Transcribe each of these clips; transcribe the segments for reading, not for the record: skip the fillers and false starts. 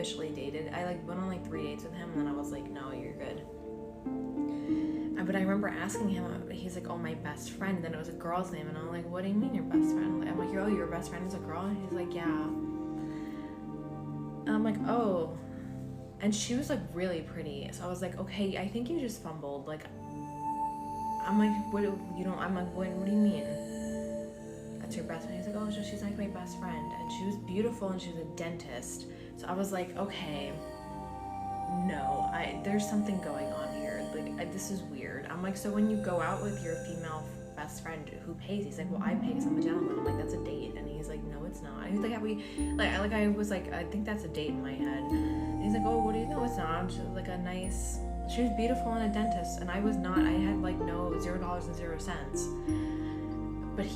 officially dated. I like went on like 3 dates with him, and then I was like, no, you're good. But I remember asking him, he's like, oh, my best friend, and then it was a girl's name, and I'm like, what do you mean your best friend? I'm like, oh, your best friend is a girl? And he's like, yeah. And I'm like, oh. And she was like really pretty, so I was like, okay, I think you just fumbled. Like, I'm like, what do you don't? I'm like, what do you mean? That's your best friend? He's like, oh, so she's like my best friend, and she was beautiful, and she was a dentist. So I was like, okay, no, there's something going on here. Like, this is weird. I'm like, so when you go out with your female best friend, who pays? He's like, well, I pay because I'm a gentleman. I'm like, that's a date. And he's like, no, it's not. And he's like, I was like, I think that's a date in my head. And he's like, oh, what do you know? It's not. She was like she was beautiful and a dentist, and I was not. I had like no $0 and 0 cents. But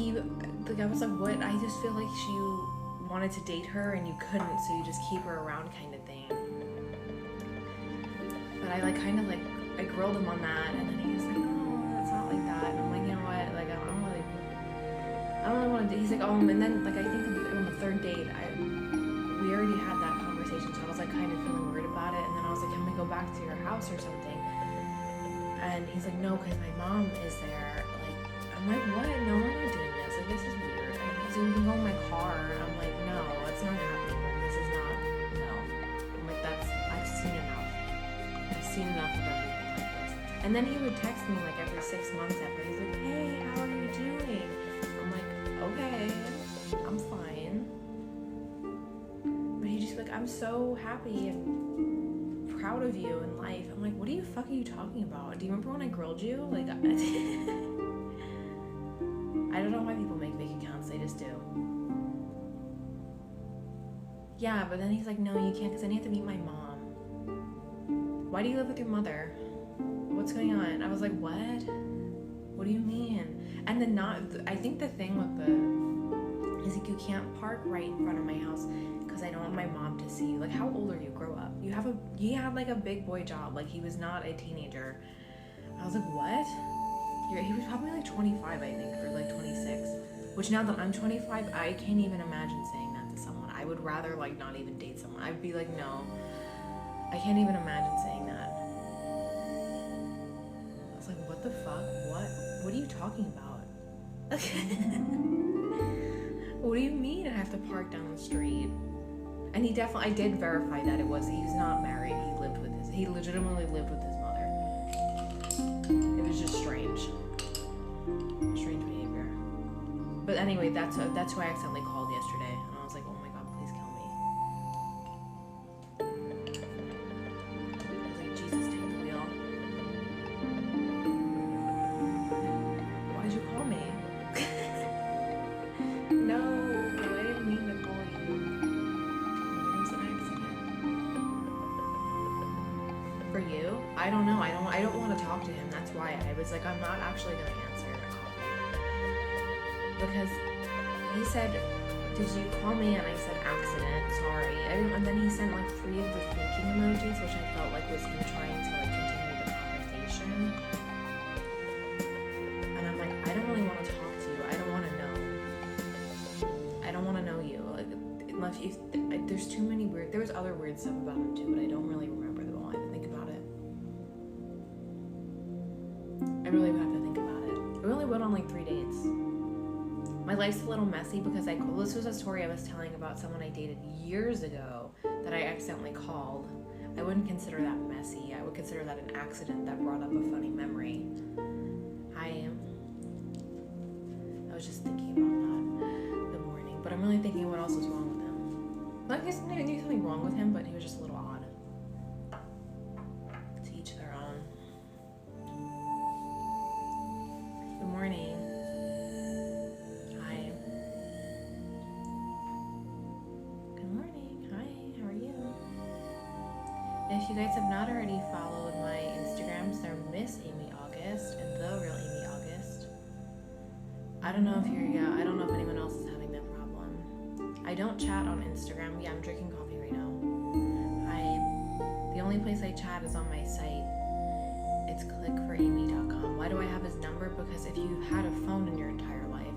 I was like, what? I just feel like you wanted to date her and you couldn't, so you just keep her around kind of thing. But I like kind of like, I grilled him on that, and then he was like, oh, it's not like that. And I'm like, you know what? Like, I don't really want to. He's like, oh, and then like I think on the third date, we already had that conversation, so I was like kind of feeling weird about it. And then I was like, can we go back to your house or something? And he's like, no, because my mom is there. Like, I'm like, what? No, we're not doing this. Like, this is weird. And he's like, we can go in my car. I'm like, no, it's not happening. This is not. No. I'm like, I've seen enough. I've seen enough of everything like this. And then he would text me like every 6 months after. He's like, hey, how are you doing? I'm like, okay, I'm fine. But he just like, I'm so happy and proud of you in life. I'm like, what the fuck are you talking about? Do you remember when I grilled you? Like, I don't know why people make fake accounts. They just do. Yeah, but then he's like, no, you can't, because then you have to meet my mom. Why do you live with your mother? What's going on? I was like, what? What do you mean? And then I think the thing with is like, you can't park right in front of my house because I don't want my mom to see you. Like, how old are you? Grow up. He had like a big boy job. Like, he was not a teenager. I was like, what? He was probably like 25, I think, or like 26. Which now that I'm 25, I can't even imagine saying that to someone. I would rather like not even date someone. I'd be like, no. I can't even imagine saying that. I was like, what the fuck? What are you talking about? What do you mean I have to park down the street? And I did verify that he was not married. He legitimately lived with his mother. It was just strange behavior. But anyway, that's who I accidentally called yesterday, and I was like, oh my god, please kill me. I was like, Jesus, take the wheel. Why'd you call me? No, I didn't mean to call you. It was an accident. For you? I don't know. I don't want to talk to him. That's why I was like, I'm not actually gonna answer a call. Because he said, did you call me? And I said, accident, sorry. And then he sent like 3 of the thinking emojis, which I felt like was him trying to like continue the conversation. And I'm like, I don't really want to talk to you. I don't want to know. I don't want to know you. Like, unless there's too many weird. There was other weird stuff about him too, but I don't really remember them all. I have to think about it. I really have to think about it. We only went on like 3 dates. My life's a little messy because this was a story I was telling about someone I dated years ago that I accidentally called. I wouldn't consider that messy. I would consider that an accident that brought up a funny memory. I was just thinking about that the morning, but I'm really thinking what else was wrong with him. Like, there's something wrong with him, but he was just a little odd. To each their own. Good morning. If you guys have not already followed my Instagrams, they're Miss Amy August and The Real Amy August. I don't know if anyone else is having that problem. I don't chat on Instagram. Yeah, I'm drinking coffee right now. The only place I chat is on my site. It's clickforamy.com. Why do I have his number? Because if you've had a phone in your entire life,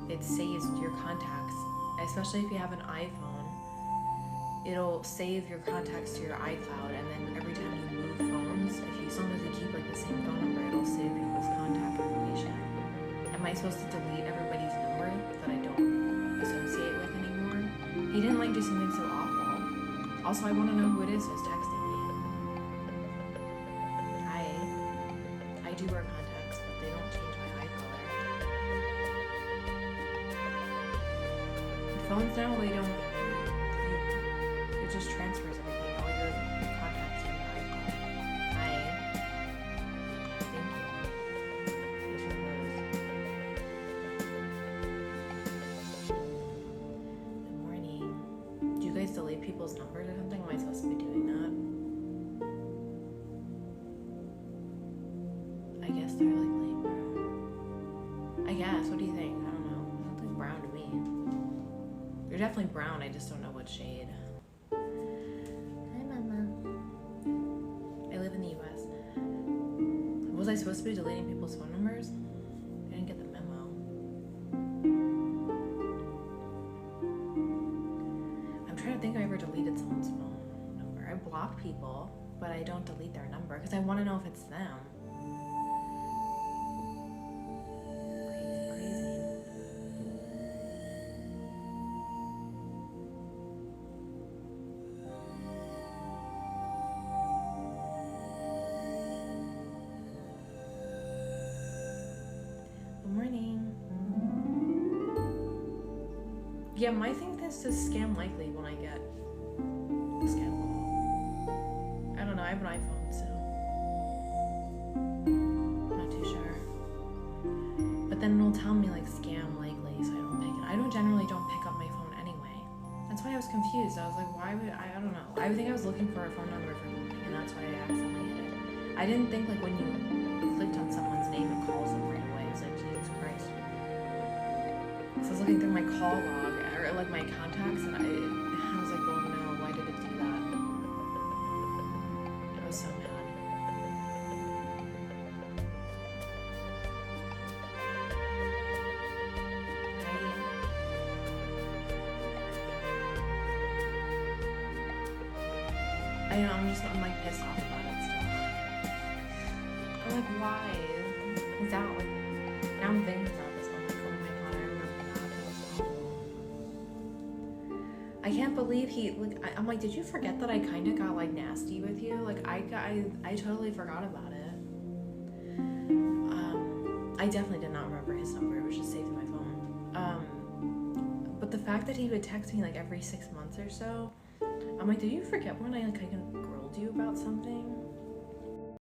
it saves your contacts, especially if you have an iPhone. it'll save your contacts to your iCloud, and then every time you move phones, as long as you keep like the same phone number, it'll save people's contact information. Am I supposed to delete everybody's number that I don't associate with anymore? He didn't like do something so awful. Also, I want to know who it is who's texting me. I do wear contacts, but they don't change my eye color. Phones now, they don't. It just transfers everything. All your contacts from your iCloud. Thank you. Here's your rose. Good morning. Do you guys delete people's numbers or something? Am I supposed to be doing that? I guess they're like light brown. I guess. What do you think? I don't know. Something brown to me. You're definitely brown. I just don't know what shade. Hi, Mama. I live in the U.S. Was I supposed to be deleting people's phone numbers? I didn't get the memo. I'm trying to think if I ever deleted someone's phone number. I block people, but I don't delete their number because I want to know if it's them. Yeah, my thing is to scam likely when I get a scam call. I don't know, I have an iPhone, so I'm not too sure. But then it'll tell me like scam likely, so I don't pick it. I generally don't pick up my phone anyway. That's why I was confused. I was like, why would I don't know. I think I was looking for a phone number for something, and that's why I accidentally hit it. I didn't think like when you clicked on someone's name, it calls them right away. I was like, Jesus Christ. So I was looking through my call log, or like my contacts, and I was like, oh no, why did it do that? I was so mad. I know, I'm like pissed off about it still. I'm like, why? Is that like, now I'm thinking about this, I'm like, oh my god, I remember that. I can't believe I'm like, did you forget that I kind of got like nasty with you? Like I totally forgot about it. I definitely did not remember his number. It was just saved in my phone. But the fact that he would text me like every 6 months or so, I'm like, did you forget when I kind of grew